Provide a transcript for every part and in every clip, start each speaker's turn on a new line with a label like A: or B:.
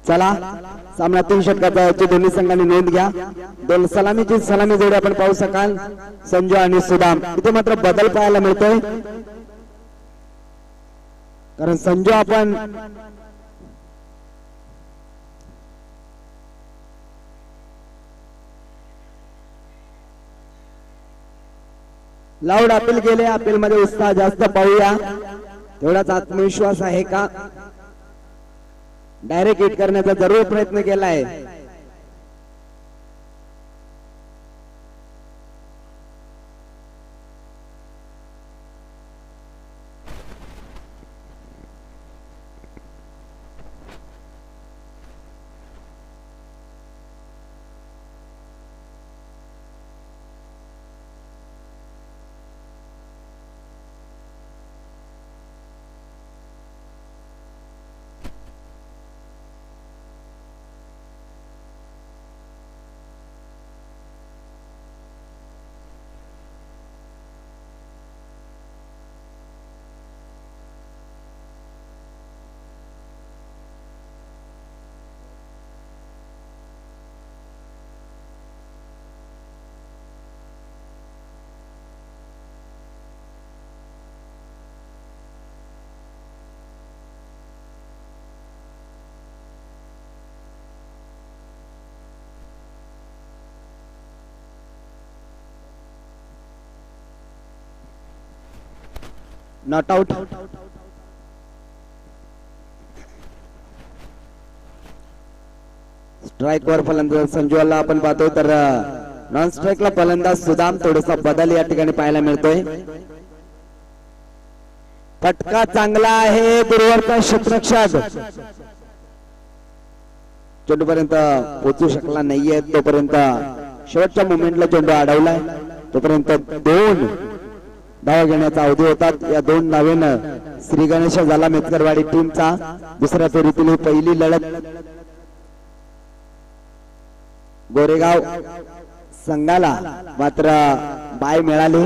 A: चला सामना 3 षटकाचा याची दोन्ही संघांनी नोंद घ्या। दोन सलामीची सलामी जोडी आपण पाहू शकाल संजू आणि सुदाम। इथे मात्र बदल पाहायला मिळतोय कारण संजू आपण लाऊड अपील केले। अपील मध्ये उत्साह जास्त पाहूया तेवढाच आत्मविश्वास आहे का? डायरेक्ट हिट करण्याचा जरूर प्रयत्न केलाय। Not out. स्ट्राइक वर फलंदाज संजूला आपण पाहतोय तर नॉन स्ट्राइकला फलंदाज सुदाम। थोडासा बदल या ठिकाणी पाहायला मिळतोय। फटका चांगला आहे दूरवरचा क्षेत्ररक्षक चेंडूपर्यंत पोहोचू शकला नाहीये। तोपर्यंत शेवटच्या मोमेंटला चेंडू अडवलाय। तोपर्यंत 2 धावा घेण्याचा अवधी होतात। या 2 धावेनं श्री गणेश झाला मेतकरवाडी टीमचा दुसऱ्या फेरीतील पहिली लढत गोरेगाव संघाला मात्र बाय मिळाली।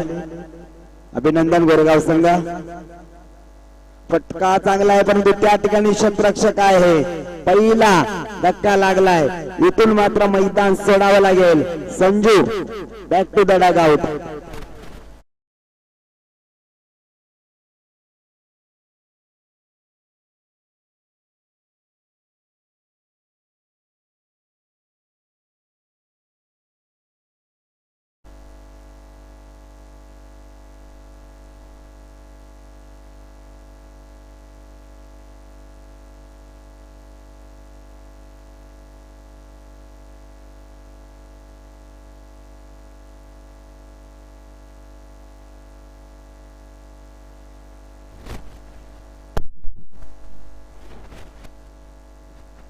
A: अभिनंदन गोरेगाव संघ। फटका चांगला आहे परंतु त्या ठिकाणी क्षेत्ररक्षक आहे। पहिला धक्का लागलाय। इथून मात्र मैदान सोडावं लागेल। Sanju back to the Doug out.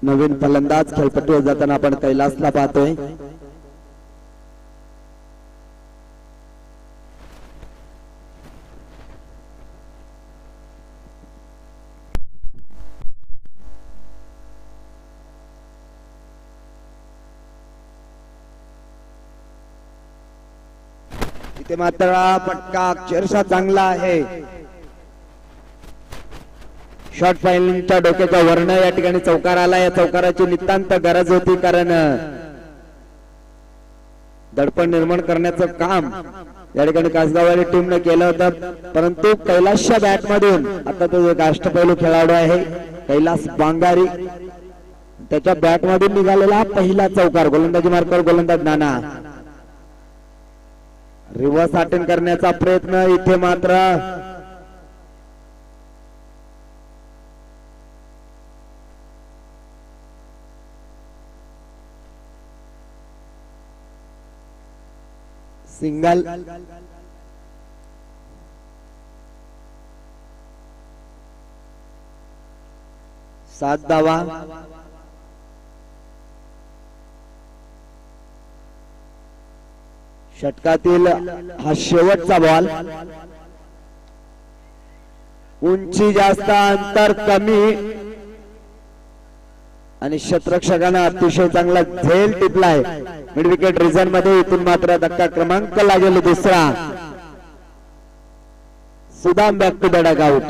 A: नवीन फलंदाज खेळपट्टीवर जाताना आपण कैलासला पाहतोय। इथे मात्र फटका अक्षरशः चांगला आहे। शॉर्ट फाईलच्या डोक्याच्या वर्ण या ठिकाणी चौकार आला। या चौकाराची नितांत गरज होती कारण दडपण निर्माण करण्याचं काम या ठिकाणी कासगाववाडी टीमने केलं होतं परंतु कैलासच्या बॅट मधून आता तो एक अष्टपैलू खेळाडू आहे कैलास बांगारी त्याच्या बॅट मधून निघालेला पहिला चौकार। गोलंदाजी मार्कावर गोलंदाज नाना। रिव्हर्स अटेंड करण्याचा प्रयत्न इथे मात्र सिंगल। 7 धावा। षटकातील हा शेवटचा बॉल। उंची जास्त अंतर कमी आणि क्षेत्ररक्षकाने अतिशय चांगला झेल टिपलाय मिड विकेट रिझन मध्ये। इथून मात्र धक्का क्रमांक लागेल दुसरा। सुदाम बॅक टू द डग आउट।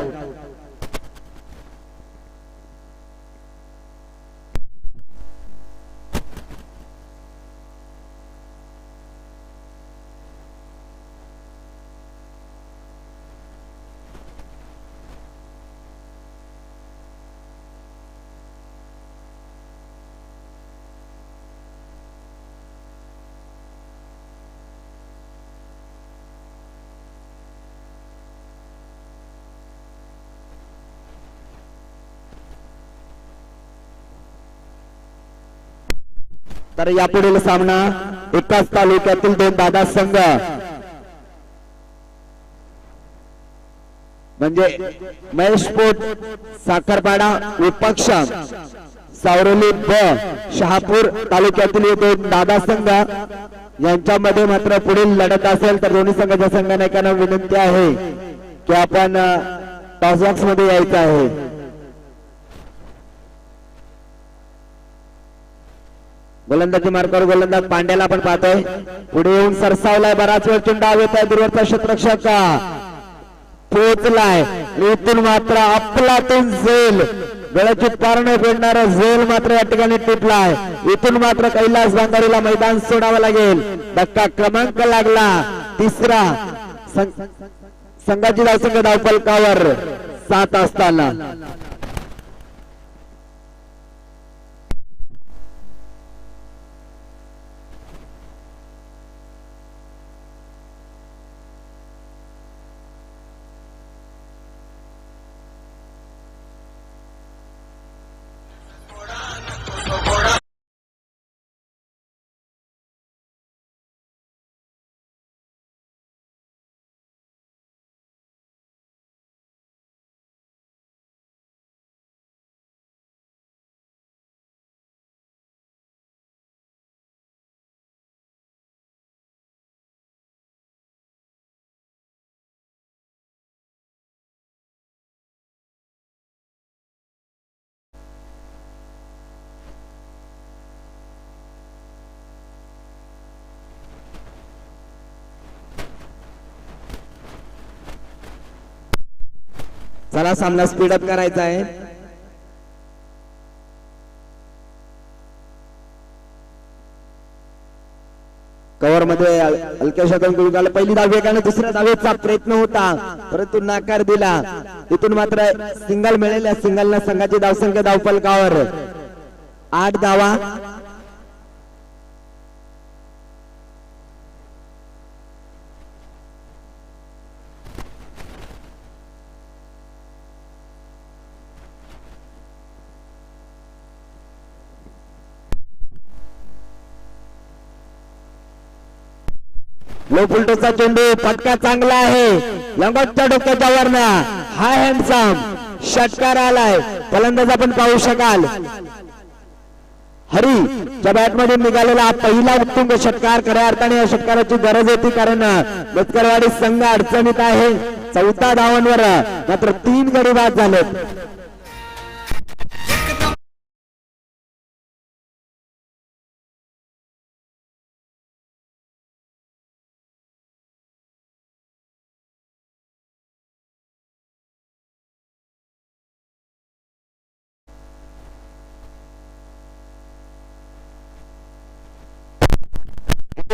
A: तर यापुढील सामना एकाच तालुक्यातील दोन दादा संघ म्हणजे महेशपोट साखरपाडा विपक्ष सावरोली ब शहापूर तालुक्यातील हे दोन दादा संघ यांच्यामध्ये मात्र पुढील लढत असेल तर दोन्ही संघाच्या संघनायकांना विनंती आहे की आपण टॉस बॉक्स मध्ये यायचं आहे. गोलंदाजी मार्गावर गोलंदाज पांड्याला आपण पाहतोय पुढे येऊन सरसावलाय बराच वेळ चेंडू येत आहे दूरवरचा क्षेत्ररक्षक पोहोचलाय इथून मात्र अफलातून झेल गळ्याची पारण फेडणारा झेल मात्र या ठिकाणी टिपलाय. इथून मात्र कैलास बांगारीला मैदान सोडावं लागेल. धक्का क्रमांक लागला तिसरा संघाची धावसंख्या धावफलकावर 7 असताना चला सामना स्पीड अप करायचा आहे. कव्हर मध्ये हलक्याशा गुरुगाला पहिली धाव वेगाने दुसऱ्या धावेचा प्रयत्न होता परंतु नाकार दिला. तिथून मात्र सिंगल मिळेल. या सिंगलला संघाची धावसंख्या धावफलकावर 8 धावा. लो फुलटोचा चेंडू फटका चांगला आहे लंगोटच्या डोक्याच्या वरना हा हँडसम षटकार आलाय. फलंदाज आपण पाहू शकाल हरी च्या बॅट मधून निघालेला हा पहिला उत्तुंग षटकार. खऱ्या अर्थाने या षटकाराची गरज होती कारण बचकरवाडी संघ अडचणीत आहे. 14 धावांवर मात्र 3 गडी बाद झालेत.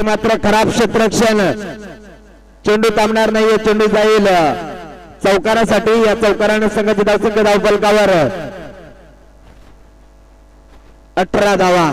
A: मात्र खराब क्षेत्ररक्षण चेंडू थांबणार नाहीये. चेंडू जाईल चौकारासाठी. या चौकाराने संघाची धावसंख्या धावफलकावर 18 धावा.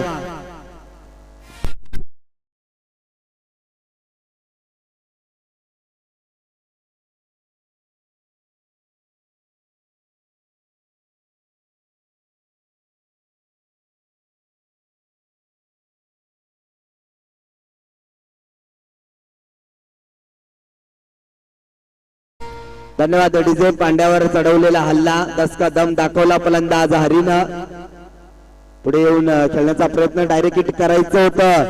A: धन्यवाद. डीजे पांड्यावर चढवलेला हल्ला दसका दम दाखवला फलंदाज हरीनं. पुढे येऊन खेळण्याचा प्रयत्न डायरेक्ट हिट करायचं होतं.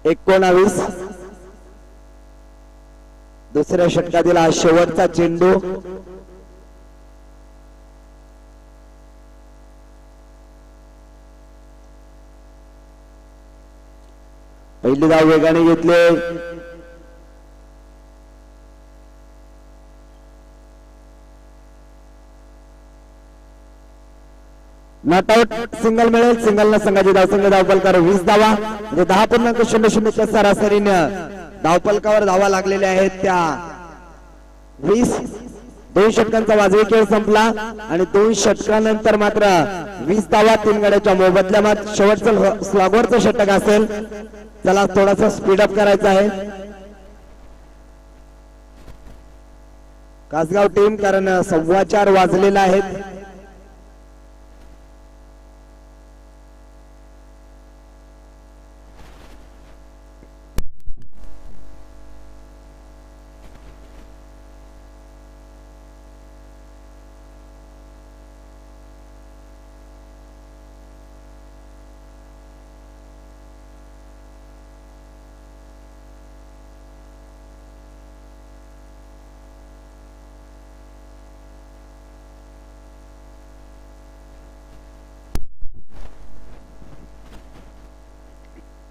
A: एकोणावीस दुसऱ्या षटकातील हा शेवटचा चेंडू. पहिली धाव वेगाने घेतले. नॉट आउट सिंगल मिळेल. सिंगल न संघाची धावसंख्या धावफलकावर 20 धावा म्हणजे 10.00 च्या सरासरीने धावफलकावर धावा लागलेल्या आहेत. त्या 20 2 षटकांचा वाजवी खेळ संपला आणि 2 षटकानंतर मात्र 20 धावा 3 गड्याच्या मोबदल्यात शेवटचं स्लॉगवरचं षटक असेल. चला थोडासा स्पीड अप करायचा आहे कासगाव टीम, कारण 4:15 वाजलेला आहेत.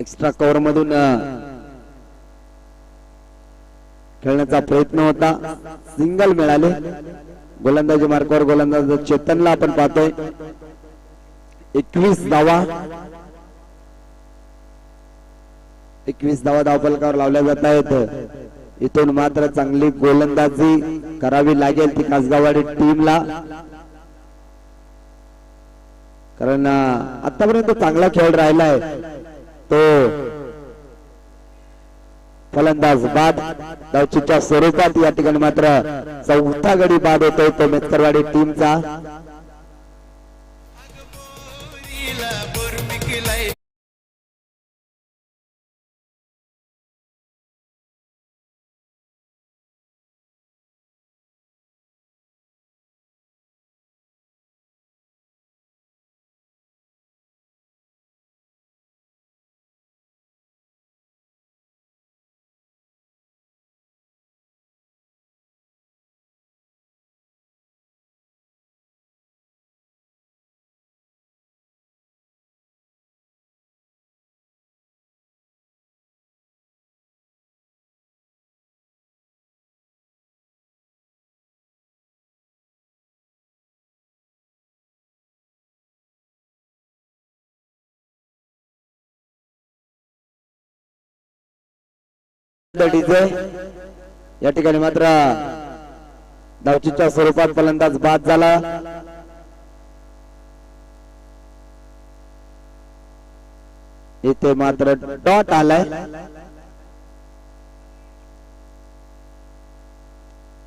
A: एक्स्ट्रा कव्हर मधून खेळण्याचा प्रयत्न होता, सिंगल मिळाले. गोलंदाजी मार्कावर गोलंदाज चेतनला आपण पाहतोय. 21 धावा, 21 धावा धावफलकावर लावल्या जात आहेत. इथून मात्र चांगली गोलंदाजी करावी लागेल ती कासगाववाडी टीमला, कारण आतापर्यंत चांगला खेळ राहिलाय तो. फलंदाज बाद, धावचीच्या स्वरूपात या ठिकाणी मात्र चौथा गडी बाद होतोय तो मेतकरवाडी टीमचा. डीजे या ठिकाणी मात्र धावचीच्या स्वरूपात फलंदाज बाद झाला. इथे मात्र डॉट आलाय.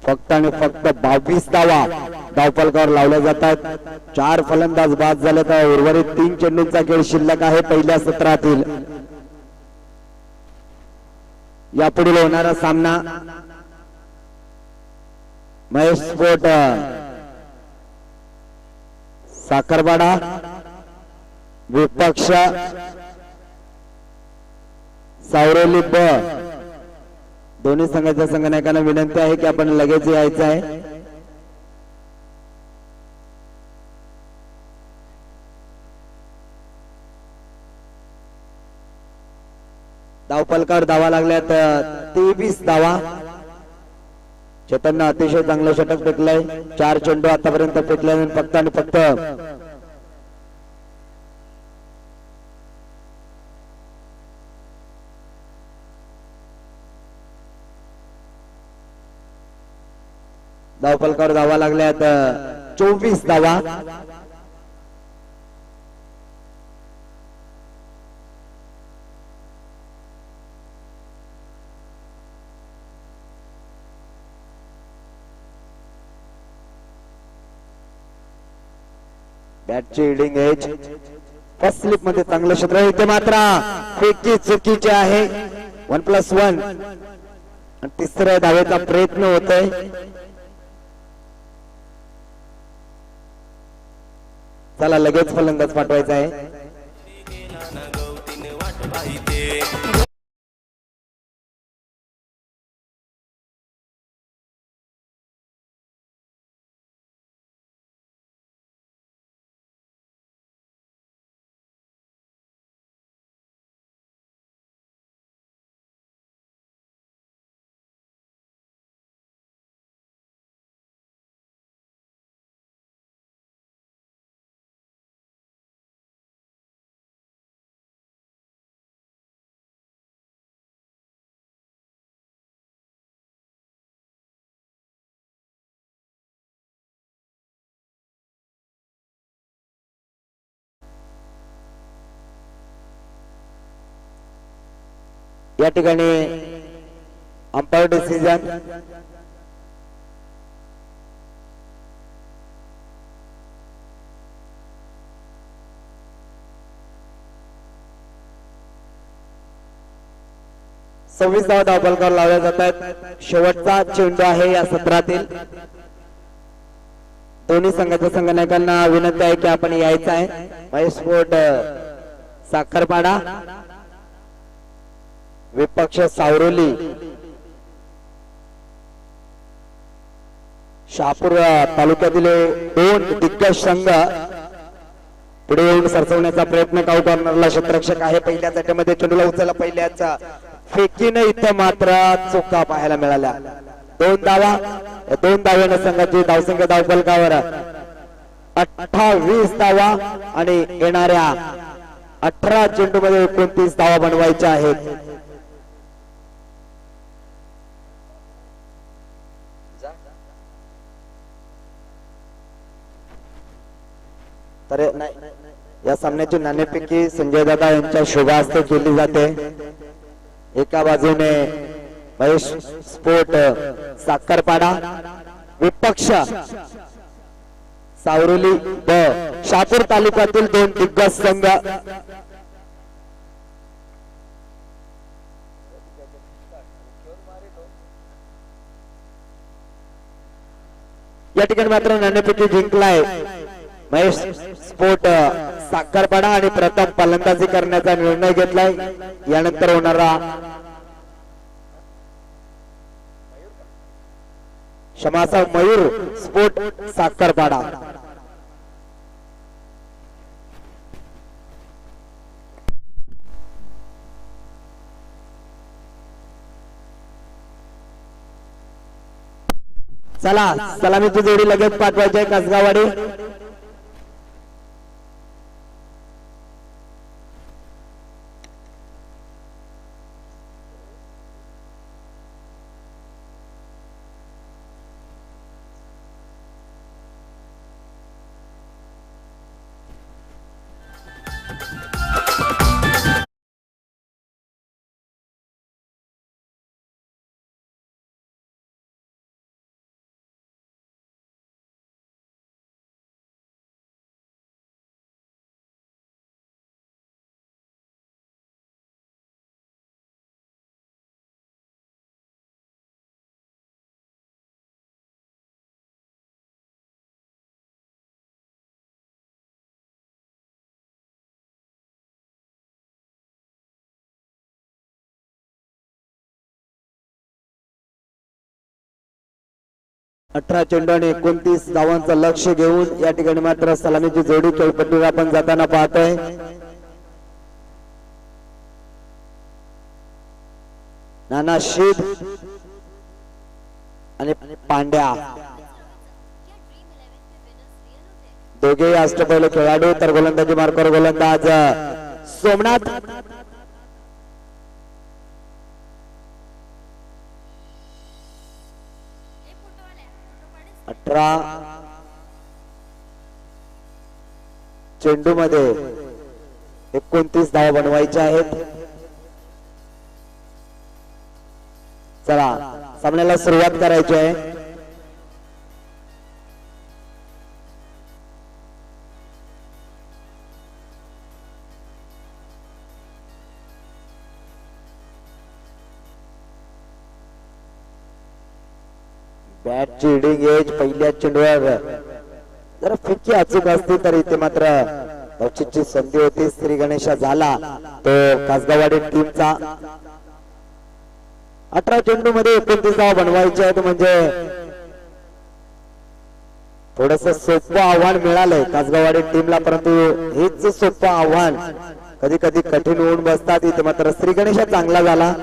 A: फक्त आणि फक्त 22 धावा धावफलकावर लावल्या जातात. 4 फलंदाज बाद झाले तर उर्वरित 3 चेंडूंचा खेळ शिल्लक आहे पहिल्या सत्रातील. यापुढील होणारा सामना महेश स्पोर्ट साखरवाडा विपक्ष सावरोली ब. दोन्ही संघाच्या संघनायकांना विनंती आहे की आपण लगेच यायचं आहे. धावफलकावर धावा लागल्यात 23 धावा. चेतननं अतिशय चांगलं षटक फेकलंय. 4 चेंडू आतापर्यंत फेकले फक्त आणि फक्त धावफलकावर धावा लागल्यात 24 धावा. बॅटची हिडिंग एज फर्स्ट स्लिप मध्ये चांगलं क्षेत्र इथे मात्र फेकी चुकीचे आहे. 1+1 आणि तिसऱ्या धावेचा प्रयत्न होतोय. चला लगेच फलंदाज पाठवायचा आहे. या ठिकाणी अंपायर डिसिजन सव्वीस धावफलकावर लावल्या जात आहेत। शेवटचा चेंडू आहे या सत्रातील। दोन्ही संघाच्या संघनायकांना विनंती आहे की आपण यायचं आहे। महेश स्पोर्ट साखरपाडा विपक्ष सावरोली शहापूर तालुक्यातील दोन दिग्गज संघ पुढे येऊन सरसवण्याचा प्रयत्न काऊ कॉर्नरला क्षेत्ररक्षक आहे। पहिल्या चट्यामध्ये चेंडूला उचलला, पहिल्याचा फेकीने इथं मात्र चुका पाहायला मिळाल्या। दोन धाव्याने संघाची धावसंख्या धावफलकावर 28 धावा आणि येणाऱ्या 18 चेंडूमध्ये 29 धावा बनवायच्या आहेत। तर या सामन्याची नाणेफेकी संजय दादा यांच्या शुभ हस्ते केली जाते। एका बाजूने महेश स्पोर्ट साखरपाडा विपक्ष सावरोली व शहापूर तालुक्यातील दोन दिग्गज संघ या ठिकाणी मात्र नाणेफेकी जिंकलाय महेश स्पोर्ट साखरपाडा आणि प्रथम फलंदाजी करण्याचा निर्णय घेतलाय। यानंतर होणारा क्षमाचा मयूर स्पोर्ट साखरपाडा चला सलामीची जोडी लगेच पाठवायची आहे। कसगावाडी अठरा चेंडू आणि 29 धावांचं लक्ष घेऊन या ठिकाणी मात्र सलामीची जोडी खेळपट्टीवर आपण जाताना पाहतोय। नाना शीद आणि पांड्या दोघे अष्टपैलू खेळाडू। तर गोलंदाजी मार्कावर गोलंदाज सोमनाथ 18 चेंडू मध्ये 29 धावा बनवायच्या आहेत। चला सामन्याला सुरुवात करायची आहे। बॅटची हिडिंग एज पहिल्या चेंडूवर जरा फिक्की अचूक असते तर इथे मात्र बक्षीसची संधी होती। श्री गणेशा झाला तो कासगावाडी टीमचा। 18 चेंडू मध्ये 29 धावा बनवायचे आहेत म्हणजे थोडस सोपं आव्हान मिळालंय कासगावाडी टीमला, परंतु हेच सोपं आव्हान कधी कधी कठीण होऊन बसतात। इथे मात्र श्री गणेशा चांगला झाला।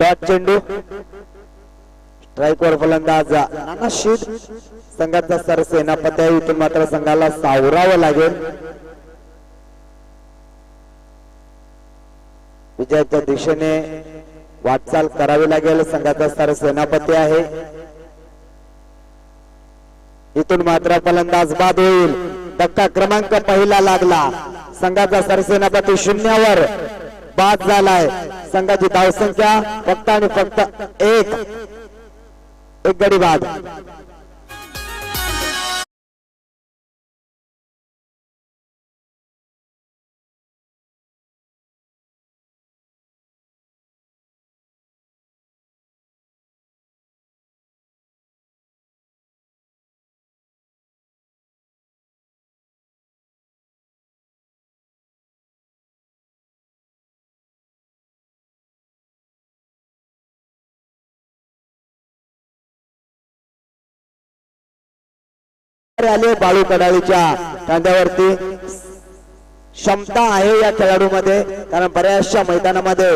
A: डॉट चेंडू स्ट्राइक वर फलंदाज नाना शीद संघाचा सर सेनापती आहे। इथून मात्र संघाला सावरावं लागेल। विजयाच्या दिशेने वाटचाल करावी लागेल। संघाचा सर सेनापती आहे। इथून मात्र फलंदाज बाद होईल. धक्का क्रमांक पहिला लागला. संघाचा सरसेनापती शून्यावर बाद झालाय. संघाची धावसंख्या फक्त आणि फक्त एक गडी बाद. आले बाळू कडाळीच्या खांद्यावरती. क्षमता आहे या खेळाडूमध्ये, कारण बऱ्याचशा मैदानामध्ये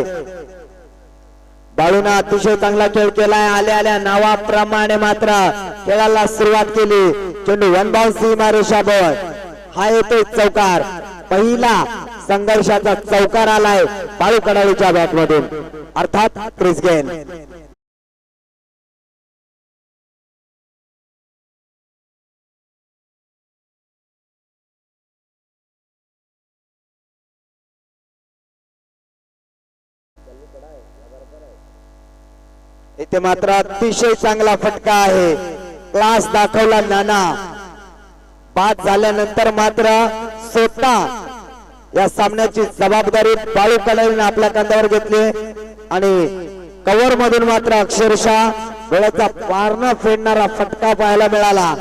A: बाळूने अतिशय चांगला खेळ केलाय. आल्या आल्या नावाप्रमाणे मात्र खेळाला सुरुवात केली. चेंडू वन बाउन्स सीमारेषावर. हा येतोय चौकार. पहिला संघर्षाचा चौकार आलाय बाळू कडाळीच्या बॅटमधून, अर्थात क्रिस गेल. इथे मात्र अतिशय चांगला फटका आहे. क्लास दाखवला नाना. बाद झाल्यानंतर मात्र स्वतः या सामन्याची जबाबदारी बाळू कडाळीने आपल्या खांद्यावर घेतली आणि कव्हर मधून मात्र अक्षरशः डोळ्याचा पारणा फेडणारा फटका पाहायला मिळाला.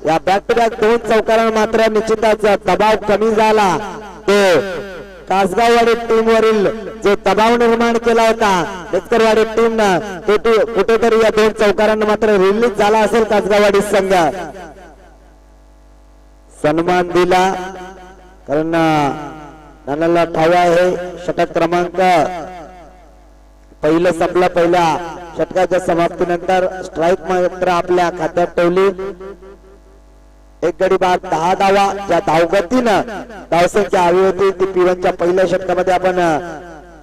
A: या बॅक टू बॅक दोन चौकारांवर मात्र निश्चितच दबाव कमी झाला. तो कासगाववाडी टीम वरील जो दबाव निर्माण केला होता लष्करवाडी टीम कुठेतरी या दोन चौकारांना मात्र रिलीज झाला असेल. कासगाववाडी संघ सन्मान दिला, कारण नानाला ठाव आहे षटक क्रमांक पहिलं संपलं. पहिल्या षटकाच्या समाप्तीनंतर स्ट्राईक मात्र आपल्या खात्यात ठेवली. एक गडी बाद 10 धावा. ज्या धावगतीनं धावसंख्या हवी होती ती P1च्या पहिल्या षटकामध्ये आपण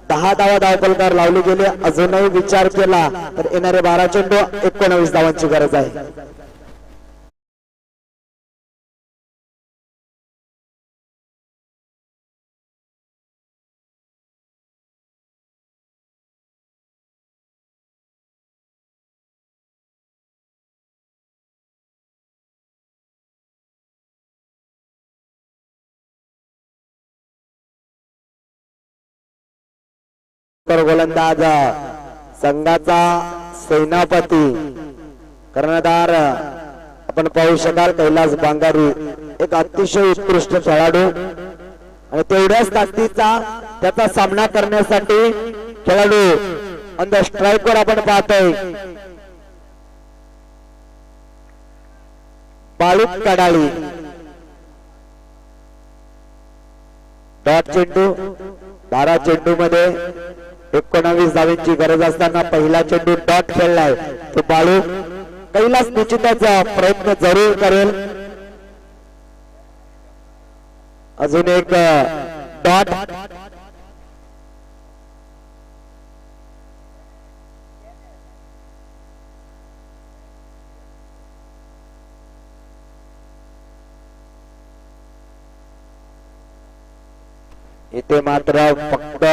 A: 10 धावा धावफलकावर लावले गेले. अजूनही विचार केला तर येणारे 12 चेंडू 19 धावांची गरज आहे. गोलंदाज संघाचा सेनापती कर्णधार आपण पाहू शकाल कैलास बांगारी, एक अतिशय उत्कृष्ट खेळाडू आणि तेवढ्याच ताकदीचा त्याचा सामना करण्यासाठी खेळाडू ऑन द स्ट्राईक वर आपण पाहतोय. बाळू कडाळी डॉट चेंडू. 12 चेंडू मध्ये 19 धावांची गरज असताना पहिला चेंडू डॉट खेळलाय तो बाळू. कैलास निश्चितच प्रयत्न जरूर करेल. अजून एक डॉट. इथे मात्र फक्त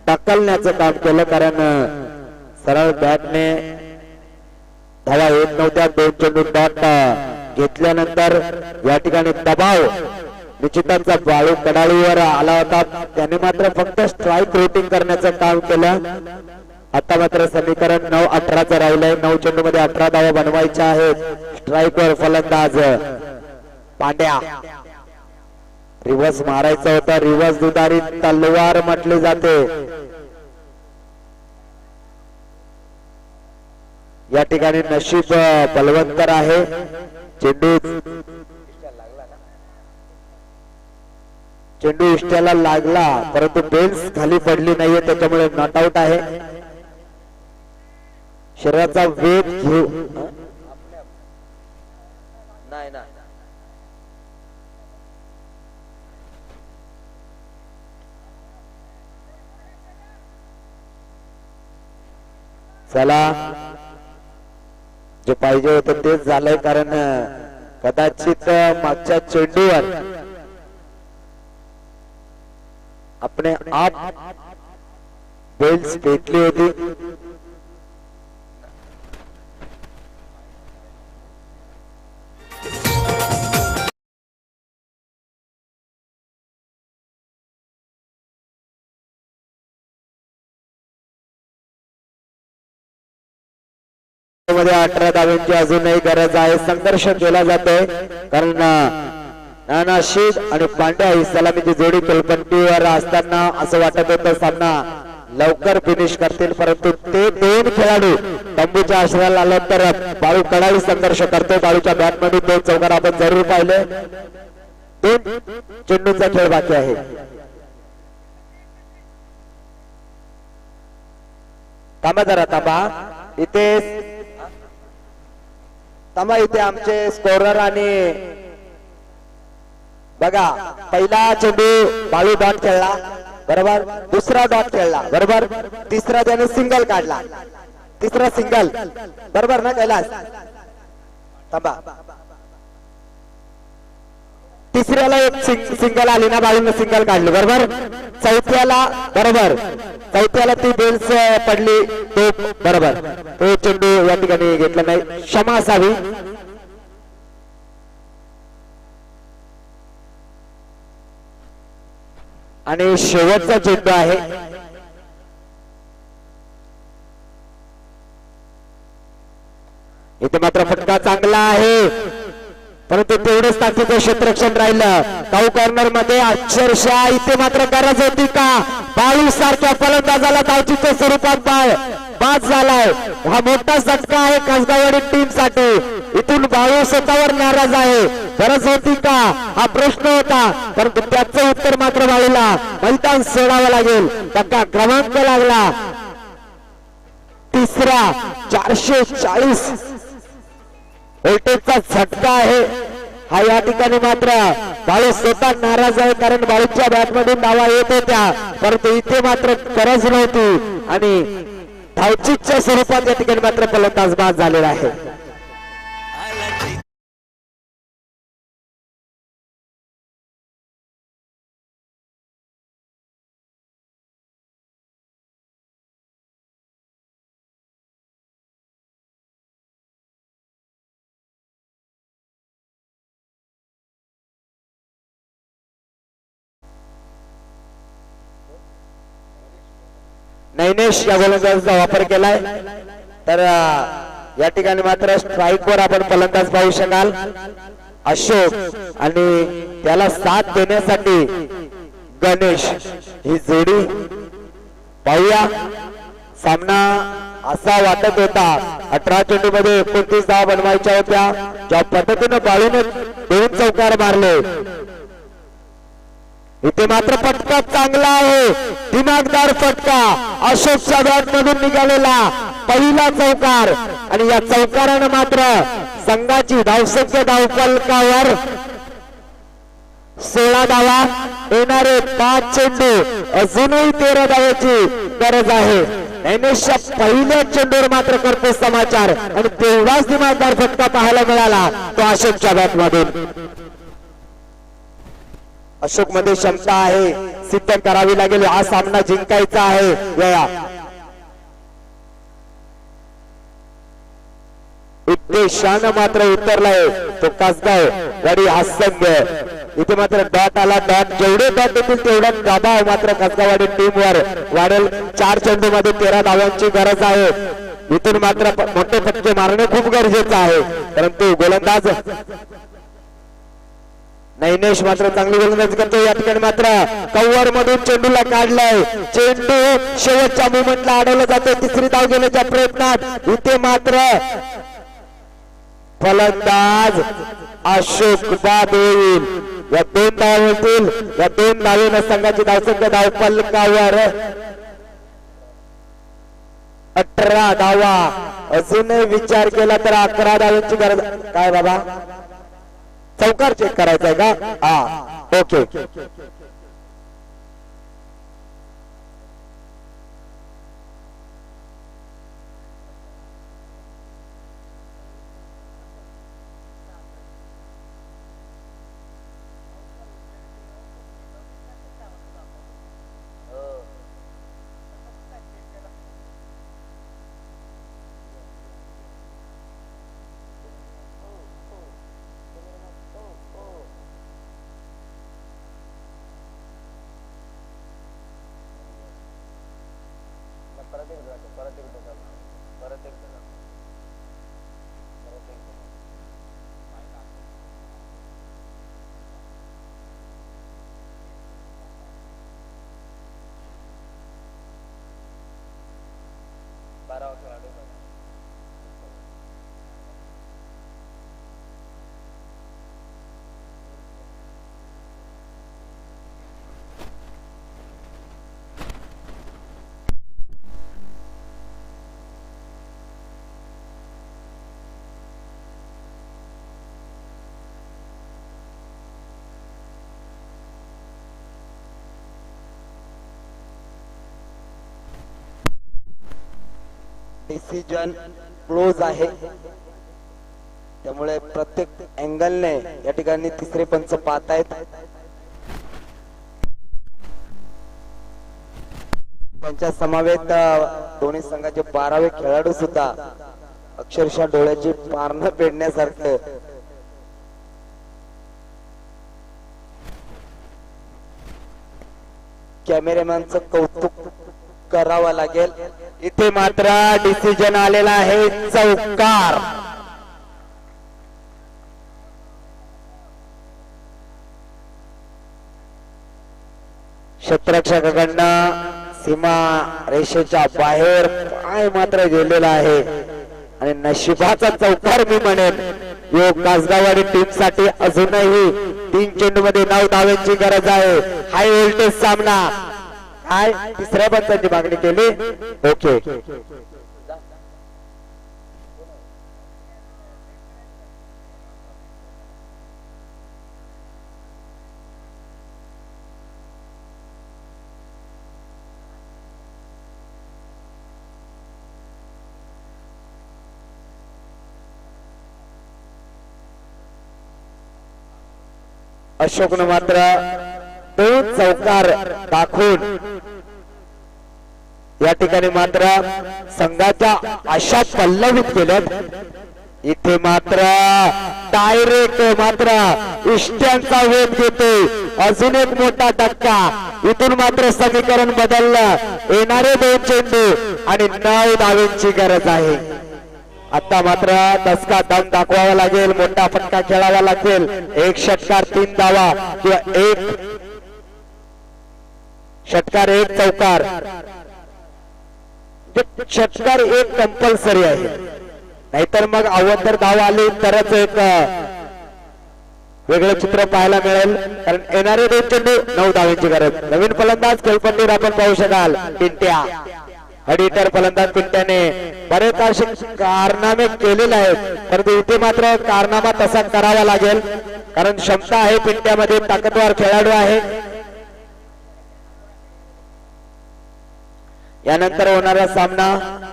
A: ढकलण्याचं काम केलं, कारण सरळ बॅटने धावा येत नव्हत्या. 2 चेंडू डॉट घेतल्यानंतर या ठिकाणी दबाव निश्चितच बाळू कडाळीवर आला होता. त्याने मात्र फक्त स्ट्राईक रोटिंग करण्याचं काम केलं. आता मात्र समीकरण 9-18चं राहिलंय. 9 चेंडू मध्ये 18 धावा बनवायच्या आहेत. स्ट्राईक वर फलंदाज पांड्या. रिव्हर्स मारायचा होता. रिव्हर्स दुधारी तलवार म्हटली जाते. या ठिकाणी नशीब बलवंतर आहे. चेंडू इष्ट्याला लागला परंतु बेल्स खाली पडली नाहीये, त्याच्यामुळे नॉट आउट आहे. शरीराचा वेग घेऊ नाही ना. चला जे पाहिजे होतं तेच झालंय, कारण कदाचित मागच्या चेंडूवर अपने आप बेल्स पेटली होती. मध्ये 18 धावांची अजूनही गरज आहे. संघर्ष केला जातोय कारण नानाशीद आणि पांड्या ही सलामीची जोडी खेळपट्टीवर असताना असं वाटत होतं सामना लवकर फिनिश करतील, परंतु ते दोन खेळाडू तंबूच्या आश्रयाला आले तर बाळू कडाळी संघर्ष करतो. बाळूच्या बॅटमध्ये 2 चौकार आपण जरूर पाहिले. 2 चेंडूचा खेळ बाकी आहे. थांबा जरा थांबा, इथे आमचे स्कोरर आणि बघा, पहिला चेंडू बाळू डॉट खेळला बरोबर, दुसरा डॉट खेळला बरोबर, तिसरा त्याने सिंगल काढला, तिसरा सिंगल बरोबर ना कैलास. थांबा, तिसऱ्याला एक सिंगल आली ना, बाळूने सिंगल काढली बरोबर. चौथ्याला बरोबर, चौथ्याला ती बेल्स पडली तो बरोबर, तो चेंडू या ठिकाणी घेतला नाही, क्षमा असावी. आणि शेवटचा चेंडू आहे. इथे मात्र फटका चांगला आहे, परंतु तेवढेच ताकदीचं क्षेत्ररक्षण राहिलं. काऊ कॉर्नर मध्ये अक्षरशः इथे मात्र गरज होती का? बाळू सारख्या फलंदाजाला धावचीच्या स्वरूपात बाद झालाय. हा मोठा झटका आहे कसगाववाडी टीम साठी. इथून बाळू स्वतःवर नाराज आहे. गरज होती का हा प्रश्न होता, परंतु त्याचं उत्तर मात्र बाळूला मैदान सोडावं लागेल. टक्का क्रमांक लागला तिसरा. 440 व्होल्टेजचा झटका आहे हा. या ठिकाणी मात्र बाळू स्वतः नाराज आहे, कारण बाळूच्या बॅटमधून धावा येत होत्या, परंतु इथे मात्र गरज नव्हती आणि धावचीच्या स्वरूपात या ठिकाणी मात्र फलंदाज बाद झालेला आहे. नैनेश या गोलंदाजाचा वापर केलाय, तर या ठिकाणी मात्र स्ट्राइक वर आपण फलंदाज पाहू शकाल अशोक, आणि त्याला साथ देण्यासाठी गणेश. ही जोडी पाहूया. सामना असा वाटत होता 18 चेंडू मध्ये 29 धावा बनवायच्या होत्या. ज्या पद्धतीने बाळूने 2 चौकार मारले, इथे मात्र फटका चांगला आहे, दिमागदार फटका. अशोकच्या बॅट मधून निघालेला पहिला चौकार, आणि या चौकारानं मात्र संघाची धावसंख्या धावफलकावर 16 धावा. येणारे 5 चेंडू अजूनही 13 धावाची गरज आहे. नैनेशच्या पहिल्या चेंडूवर मात्र करतो समाचार, आणि तेवढाच दिमागदार फटका पाहायला मिळाला तो अशोकच्या बॅट मधून. अशोक मध्ये क्षमता आहे, सिद्ध करावी लागेल. हा सामना जिंकायचा आहे. वेळा उद्देशानं मात्र उतरलाय तो कसगाव वाडी हा संघ. इथे मात्र डॉट आला. डॉट जेवढे डॉट येतील तेवढा दबाव मात्र कसगाववाडी टीम वर वाढेल. 4 चेंडू मध्ये 13 धावांची गरज आहे. इथून मात्र मोठे फटके मारणे खूप गरजेचं आहे, परंतु गोलंदाज नैनेश मात्र चांगली गोलंदाजी करतो. या ठिकाणी मात्र कव्वर मधून चेंडूला काढलाय. चेंडू शेवटच्या मुवमेंटला अडवला जातो. तिसरी धाव घेण्याच्या प्रयत्नात इथे मात्र फलंदाज अशोक बाद होईल. या 2 धावा होतील. या 2 धावेनं संघाची धावसंख्या धावफलकावर 18 धावा. अजून विचार केला तर 11 धावांची गरज. काय बाबा, चौकार चेक करायचा आहे का? हा, ओके. डिसिजन क्लोज आहे, त्यामुळे प्रत्येक अँगलने या ठिकाणी तिसरे पंच पाहत आहेत. त्यांच्या समवेत दोन्ही संघाचे 12वे खेळाडू सुद्धा अक्षरशः डोळ्याची पारणं पेडण्यासारखं कॅमेरामॅनचं कौतुक करावं लागेल. इथे मात्र डिसिजन आलेला आहे चौकार. क्षेत्ररक्षकाकडनं सीमा रेषेच्या बाहेर पाय मात्र गेलेला आहे आणि नशिबाचा चौकार मी म्हणेन. योग कासगाववाडी टीम साठी अजूनही 3 चेंडू मध्ये 9 धावांची गरज आहे. हाय व्होल्टेज सामना. काय तिसऱ्या पंचांची मागणी केली. ओके, अशोकनं मात्र 2 चौकार दाखवून या ठिकाणी मात्र संघाच्या आशा पल्लवित केल्यात. इथे मात्र डायरेक्ट मात्र इष्ट्यांचा वेध घेते. अजून एक मोठा धक्का. इथून मात्र समीकरण बदललं. येणारे 2 चेंडू आणि 9 धावांची गरज आहे. आता मात्र दसका दम दाखवावा लागेल. मोठा फटका खेळावा लागेल. 1 षटकार 3 धावा किंवा 1 षटकार 1 चौकार. षटकार 1 कंपल्सरी आहे, नाहीतर मग अवंतर धाव आली तरच एक वेगळं चित्र पाहायला मिळेल. कारण येणारे 2 चेंडू 9 धावांची गरज. नवीन फलंदाज खेळपट्टीवर आपण पाहू शकाल पिंट्या. एडिटर फलंदाज पिंट्याने बरेच असे कारनामे केलेले आहेत, परंतु इथे मात्र कारनामा तसा करावा लागेल. कारण क्षमता आहे पिंट्यामध्ये, ताकदवार खेळाडू आहे. यानंतर होणारा सामना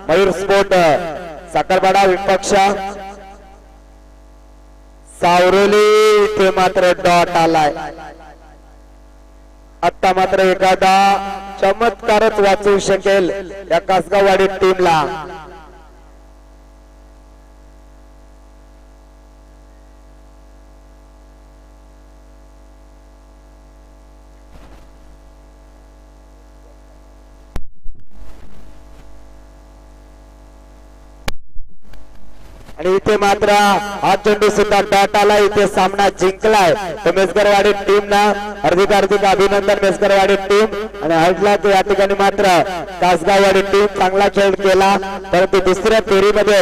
A: मयूर स्पोर्ट साखरपाडा विपक्ष सावरोली. इथे मात्र डॉट आलाय. आता मात्र एखादा चमत्कारच वाचवू शकेल या कासगाववाडी टीमला. आणि इथे मात्र हा चेंडू सुद्धा डॉट आला. इथे सामना जिंकलाय मेसकरवाडी टीम ना. हार्दिक हार्दिक अभिनंदन मेसकरवाडी टीम. आणि हटला या ठिकाणी मात्र कासगाववाडी टीम चांगला खेळ केला, परंतु दुसऱ्या फेरीमध्ये